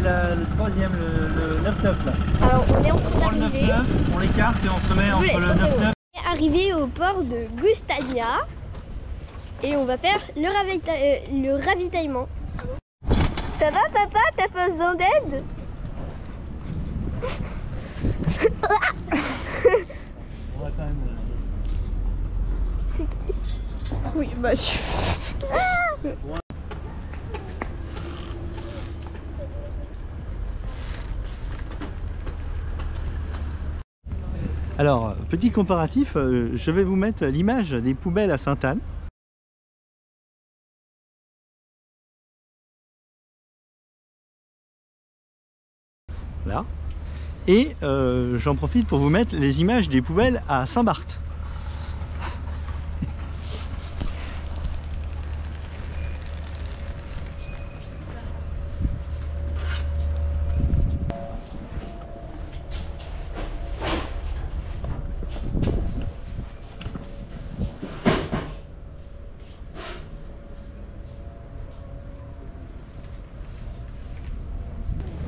le troisième, le 9-9 là. Alors on est en train On prend le d'arriver. 9-9, on l'écarte et on se met entre le 9-9. On est arrivé au port de Gustania et on va faire le ravitaillement. Ça va papa, t'as pas besoin d'aide? On va quand même... C'est qui? Oui, bah Alors, petit comparatif, je vais vous mettre l'image des poubelles à Sainte-Anne. Là. Et j'en profite pour vous mettre les images des poubelles à Saint-Barth.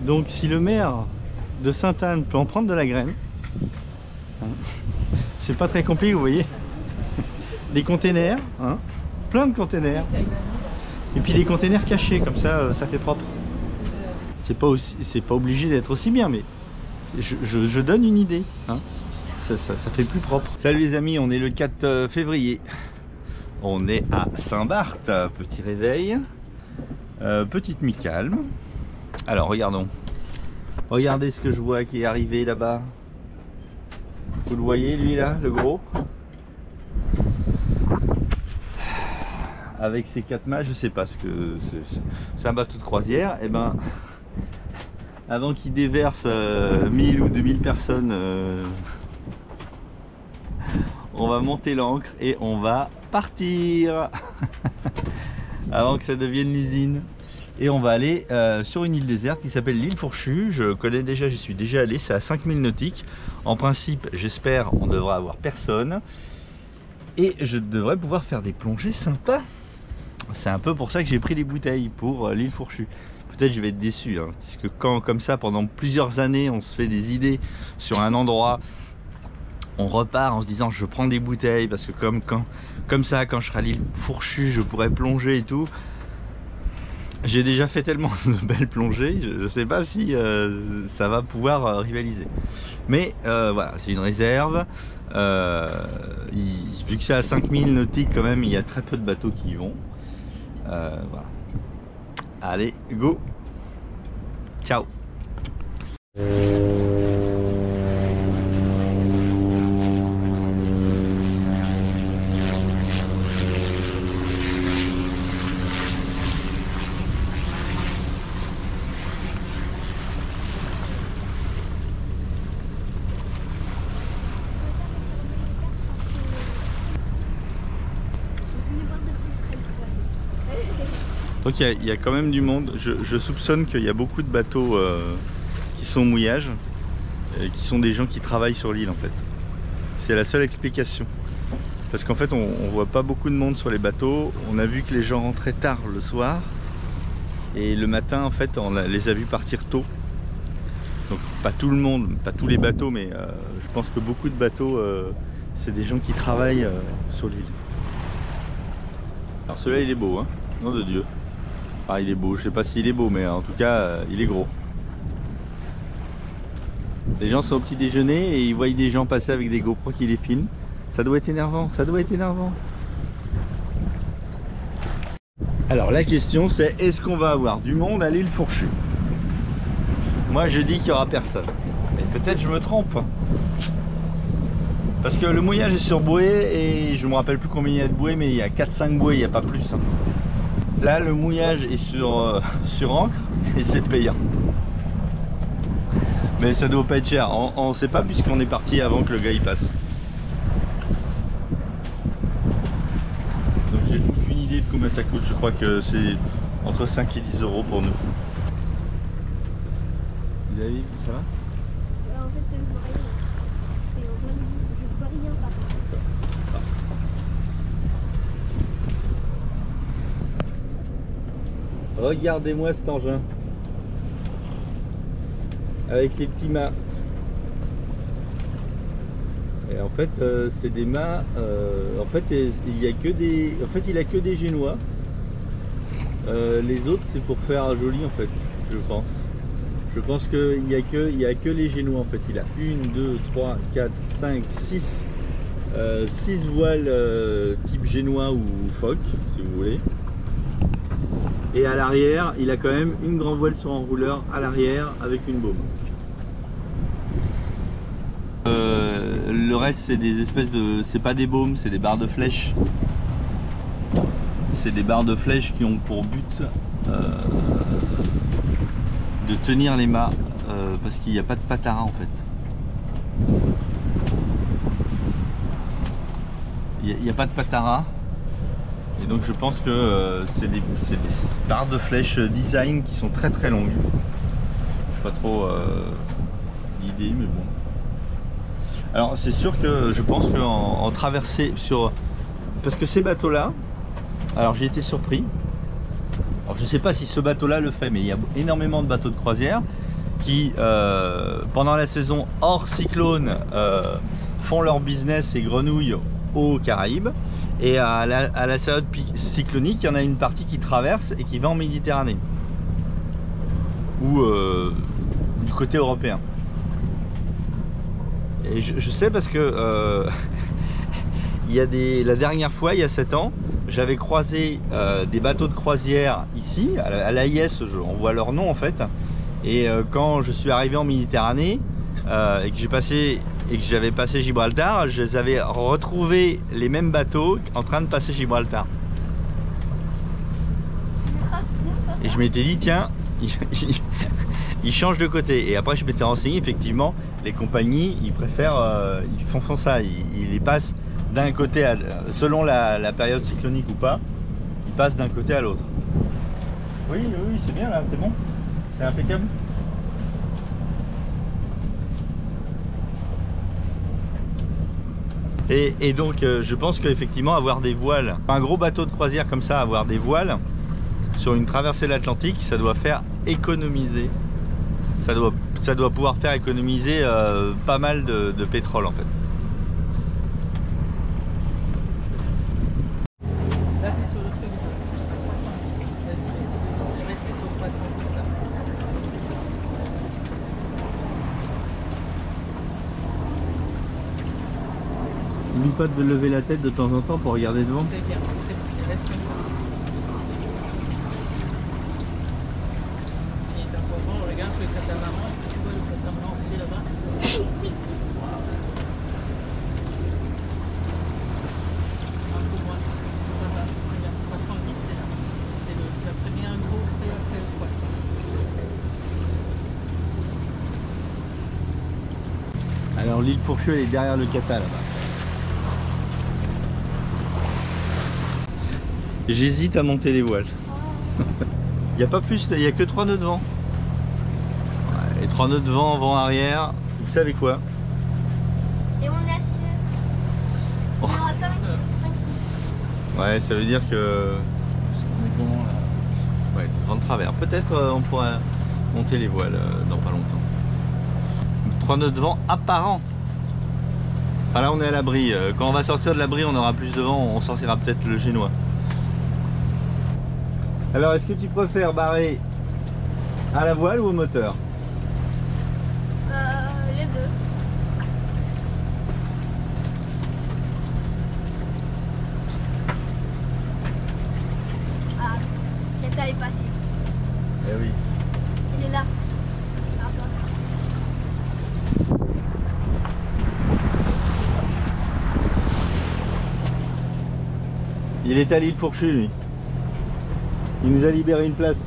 Donc si le maire de Sainte-Anne peut en prendre de la graine, hein, c'est pas très compliqué, vous voyez. Des containers, hein, plein de containers, et puis des containers cachés, comme ça, ça fait propre. C'est pas obligé d'être aussi bien, mais je donne une idée, hein. Ça fait plus propre. Salut les amis, on est le 4 février. On est à Saint-Barth, petit réveil, petite nuit calme. Alors regardons. Regardez ce que je vois qui est arrivé là-bas. Vous le voyez lui là, le gros? Avec ses 4 mâts, je sais pas ce que c'est un bateau de croisière. Et ben avant qu'il déverse 1000 ou 2000 personnes, on va monter l'ancre et on va partir avant que ça devienne l'usine. Et on va aller sur une île déserte qui s'appelle l'île Fourchue. Je connais déjà, j'y suis déjà allé, c'est à 5000 nautiques. En principe, j'espère, on devra avoir personne. Et je devrais pouvoir faire des plongées sympas. C'est un peu pour ça que j'ai pris des bouteilles pour l'île Fourchue. Peut-être je vais être déçu, hein, parce que quand comme ça, pendant plusieurs années, on se fait des idées sur un endroit, on repart en se disant je prends des bouteilles, parce que comme ça, quand je serai à l'île Fourchue, je pourrai plonger et tout. J'ai déjà fait tellement de belles plongées, je ne sais pas si ça va pouvoir rivaliser. Mais voilà, c'est une réserve. Vu que c'est à 5000 nautiques quand même, il y a très peu de bateaux qui y vont. Voilà. Allez, go! Ciao! Donc il y a quand même du monde. Je soupçonne qu'il y a beaucoup de bateaux qui sont au mouillage, qui sont des gens qui travaillent sur l'île en fait. C'est la seule explication. Parce qu'en fait on voit pas beaucoup de monde sur les bateaux. On a vu que les gens rentraient tard le soir. Et le matin en fait on les a vus partir tôt. Donc pas tout le monde, pas tous les bateaux, mais je pense que beaucoup de bateaux c'est des gens qui travaillent sur l'île. Alors celui-là il est beau, hein, nom de Dieu. Ah il est beau, je sais pas s'il est beau, mais en tout cas il est gros. Les gens sont au petit déjeuner et ils voient des gens passer avec des GoPro qui les filment. Ça doit être énervant, ça doit être énervant. Alors la question c'est, est-ce qu'on va avoir du monde à l'île Fourchue? Moi je dis qu'il n'y aura personne. Mais peut-être je me trompe. Parce que le mouillage est sur bouée et je me rappelle plus combien il y a de bouées, mais il y a 4-5 bouées, il n'y a pas plus. Là le mouillage est sur ancre et c'est payant. Mais ça doit pas être cher, on ne sait pas puisqu'on est parti avant que le gars y passe. Donc j'ai aucune idée de combien ça coûte, je crois que c'est entre 5 et 10 euros pour nous. Vous avez vu, ça va? En fait, je vois rien. Je vois rien par contre. Regardez-moi cet engin. avec ses petits mâts. Et en fait, c'est des mâts. En fait, il y a que des. En fait, il a que des génois. Les autres, c'est pour faire joli en fait, je pense. Je pense qu'il n'y a que les génois en fait. Il a 1, 2, 3, 4, 5, 6 voiles type génois ou phoque, si vous voulez. Et à l'arrière, il a quand même une grande voile sur enrouleur à l'arrière avec une baume. Le reste, c'est des espèces de... C'est pas des baumes, c'est des barres de flèche. C'est des barres de flèche qui ont pour but de tenir les mâts parce qu'il n'y a pas de patara en fait. Il n'y a pas de patara et donc je pense que c'est des barres de flèche design qui sont très très longues. Je sais pas trop l'idée, mais bon. Alors c'est sûr que je pense qu'en traversée sur... Parce que ces bateaux là, alors j'ai été surpris. Alors je ne sais pas si ce bateau là le fait, mais il y a énormément de bateaux de croisière qui pendant la saison hors cyclone font leur business et grenouillent aux Caraïbes, et à la période cyclonique il y en a une partie qui traverse et qui va en Méditerranée ou du côté européen. Et je sais parce que il y a la dernière fois, il y a 7 ans, j'avais croisé des bateaux de croisière ici, à l'AIS, on voit leur nom en fait. Et quand je suis arrivé en Méditerranée et que j'avais passé Gibraltar, je les avais retrouvés les mêmes bateaux en train de passer Gibraltar. Et je m'étais dit, tiens, ils changent de côté. Et après je m'étais renseigné, effectivement, les compagnies, ils préfèrent, ils font ça, ils les passent d'un côté, selon la période cyclonique ou pas, ils passent d'un côté à l'autre. Oui, oui, c'est bien là, c'est bon, c'est impeccable. Et donc je pense qu'effectivement avoir des voiles, un gros bateau de croisière comme ça, avoir des voiles sur une traversée de l'Atlantique, ça doit faire économiser, ça doit pouvoir faire économiser pas mal de pétrole en fait. N'oublie pas de lever la tête de temps en temps pour regarder devant. C'est bien, reste comme ça. Et de temps en temps, on regarde le catamaran. Est-ce que tu vois le catamaran aussi là-bas? Oui. Un peu moins. Là-bas, regarde, 310 c'est là. C'est la première gros prix après le 300. Alors l'île Fourchue elle est derrière le Cata là-bas. J'hésite à monter les voiles. Il n'y a pas plus, il n'y a que 3 nœuds de vent. Et 3 nœuds de vent, vent arrière, vous savez quoi? Et on est à 6 nœuds. On est à 5, 6. Ouais, ça veut dire que... Ouais, vent de travers. Peut-être on pourra monter les voiles dans pas longtemps. 3 nœuds de vent apparents. Enfin là on est à l'abri. Quand on va sortir de l'abri on aura plus de vent, on sortira peut-être le génois. Alors est-ce que tu préfères barrer à la voile ou au moteur? Les deux. Ah, Cata est passé. Eh oui. Il est là. Il est à l'île Fourchue lui. Il nous a libéré une place,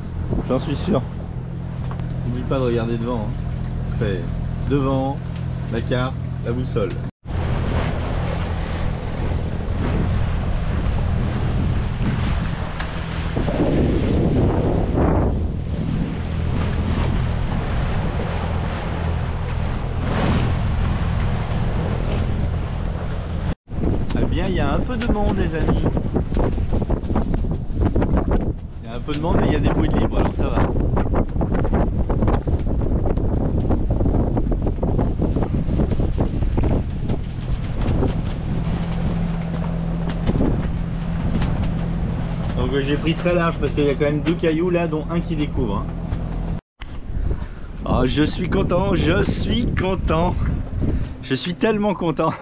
j'en suis sûr. N'oublie pas de regarder devant. Hein. Fait devant, la carte, la boussole. Eh bien, il y a un peu de monde les amis. Il y a un peu de monde mais il y a des bruits de libre, alors ça va. Donc j'ai pris très large parce qu'il y a quand même 2 cailloux là, dont un qui découvre. Oh, je suis content, je suis content. Je suis tellement content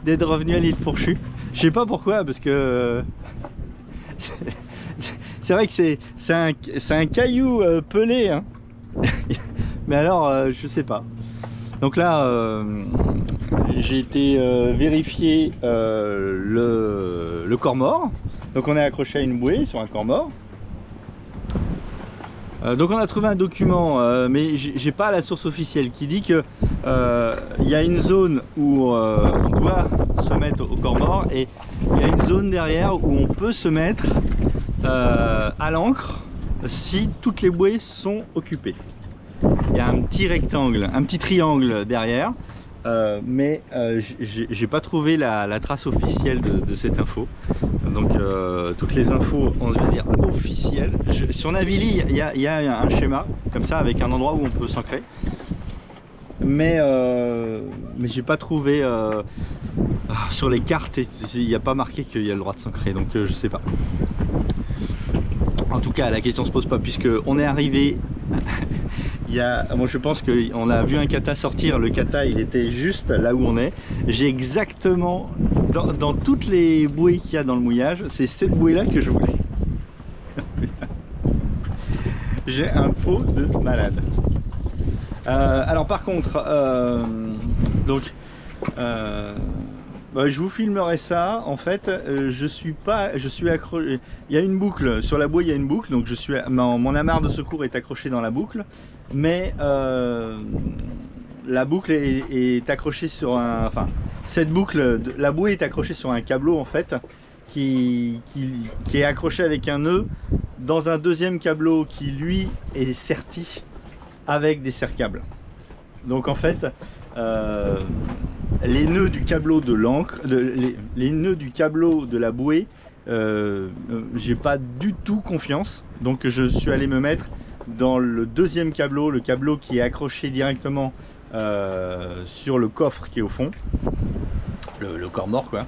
d'être revenu à l'île Fourchue. Je sais pas pourquoi, parce que c'est vrai que c'est un caillou pelé, hein. Mais alors je sais pas. Donc là j'ai été vérifier le corps mort. Donc on est accroché à une bouée sur un corps mort. Donc on a trouvé un document, mais j'ai pas la source officielle, qui dit que il y a une zone où on doit se mettre au corps mort, et il y a une zone derrière où on peut se mettre à l'ancre si toutes les bouées sont occupées. Il y a un petit rectangle, un petit triangle derrière, mais j'ai pas trouvé la trace officielle de cette info. Donc toutes les infos, on va dire officielles. Sur Navili, il y a un schéma comme ça avec un endroit où on peut s'ancrer, mais j'ai pas trouvé sur les cartes, il n'y a pas marqué qu'il y a le droit de s'ancrer, donc je sais pas. En tout cas, la question se pose pas, puisque on est arrivé. Moi je pense qu'on a vu un kata sortir, le kata il était juste là où on est. J'ai exactement, dans toutes les bouées qu'il y a dans le mouillage, c'est cette bouée là que je voulais. J'ai un pot de malade. Alors par contre, je vous filmerai ça. En fait, je suis accroché. Il y a une boucle sur la bouée, il y a une boucle, donc mon amarre de secours est accroché dans la boucle, mais la boucle est accrochée sur un. Enfin, cette boucle, la bouée est accrochée sur un câbleau en fait, qui est accroché avec un nœud dans un deuxième câbleau qui lui est serti avec des serre-câbles. Donc en fait, les nœuds du câbleau de l'ancre, les nœuds du câbleau de la bouée, j'ai pas du tout confiance, donc je suis allé me mettre dans le deuxième câbleau, le câbleau qui est accroché directement sur le coffre qui est au fond, le corps mort quoi,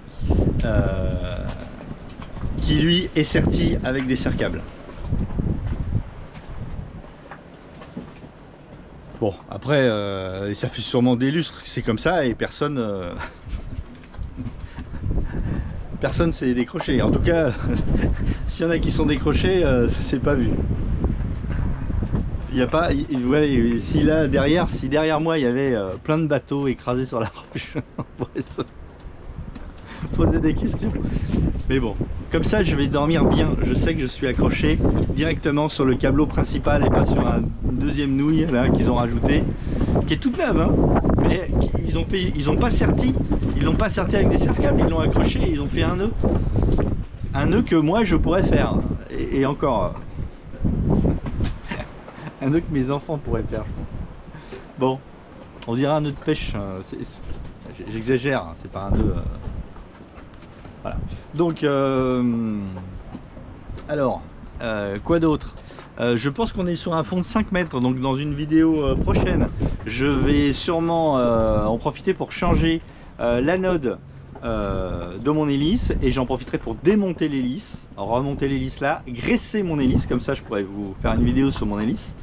qui lui est serti avec des serre-câbles. Bon, après, ça fait sûrement des lustres que c'est comme ça, et personne personne s'est décroché. En tout cas, s'il y en a qui sont décrochés, ça s'est pas vu. Il n'y a pas, voilà, si là derrière, si derrière moi il y avait plein de bateaux écrasés sur la roche, on pourrait se poser des questions. Mais bon, comme ça je vais dormir bien. Je sais que je suis accroché directement sur le câbleau principal et pas sur une deuxième nouille là qu'ils ont rajouté, qui est toute neuve, hein, mais ils ont pas serti, ils l'ont pas serti avec des serre-câbles, ils l'ont accroché et ils ont fait un nœud que moi je pourrais faire, et encore un nœud que mes enfants pourraient faire, je pense. Bon, on dirait un nœud de pêche, j'exagère, hein, c'est pas un nœud. Voilà. Donc, alors, quoi d'autre? Je pense qu'on est sur un fond de 5 mètres, donc dans une vidéo prochaine, je vais sûrement en profiter pour changer l'anode de mon hélice, et j'en profiterai pour démonter l'hélice, remonter l'hélice là, graisser mon hélice, comme ça je pourrais vous faire une vidéo sur mon hélice,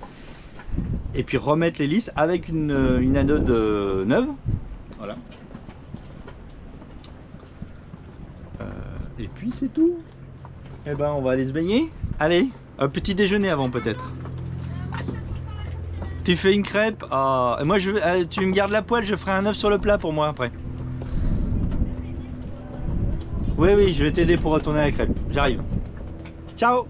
et puis remettre l'hélice avec une anode neuve. Voilà. Et puis c'est tout. Et ben on va aller se baigner. Allez, un petit déjeuner avant peut-être. Tu fais une crêpe? Oh, moi tu me gardes la poêle, je ferai un œuf sur le plat pour moi après. Oui, je vais t'aider pour retourner à la crêpe. J'arrive. Ciao.